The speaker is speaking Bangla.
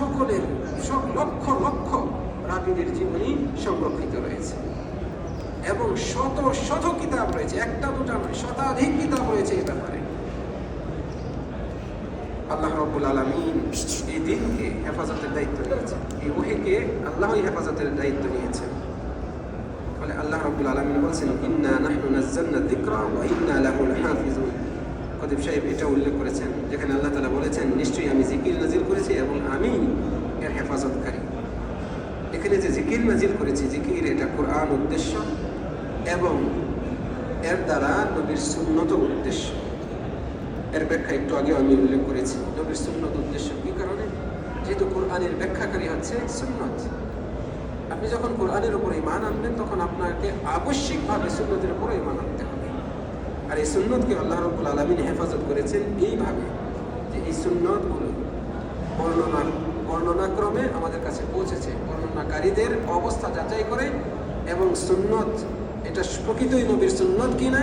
সকলের লক্ষ লক্ষ রাবীদের জীবনী সংরক্ষিত রয়েছে এবং শত শত কিতাব রয়েছে, একটা দুটা নয়, শতাধিক কিতাব রয়েছে এই ব্যাপারে। আল্লাহ রাব্বুল আলামিন এই দিনকে হেফাজতের দায়িত্ব নিয়েছেন, এই ওহীকে আল্লাহই হেফাজতের দায়িত্ব নিয়েছেন। ফলে আল্লাহ রাব্বুল আলামিন বলছেন, ইন্না নাহনু নাযালনা যিকরা ওয়া ইন্না লাহু লাহাফিজুন। খতিব সাহেব এটা উল্লেখ করেছেন, যেখানে আল্লাহ তাআলা বলেছেন, নিশ্চয়ই আমি জিকির নাজিল করেছি এবং আমি এর হেফাজতকারী। এখানে যে জিকির নাজিল করেছি, জিকির এটা কোরআন উদ্দেশ্য এবং এর দ্বারা নবীর সুন্নত উদ্দেশ্য। এর ব্যাখ্যা একটু আগে আমি উল্লেখ করেছি। নবীর সুন্নত উদ্দেশ্য কি কারণে? যেহেতু কোরআনের ব্যাখ্যাকারী হচ্ছে সুন্নত। আপনি যখন কোরআনের উপর ঈমান আনবেন তখন আপনাকে আবশ্যিকভাবে সুন্নতের উপর ঈমান আনতে হবে। আর এই সুন্নতকে আল্লাহ রাব্বুল আলামিন হেফাজত করেছেন এইভাবে যে এই সুন্নতগুলো বর্ণনাক্রমে আমাদের কাছে পৌঁছেছে, বর্ণনাকারীদের অবস্থা যাচাই করে এবং সুন্নত এটা প্রকৃতই নবীর সুন্নত কিনা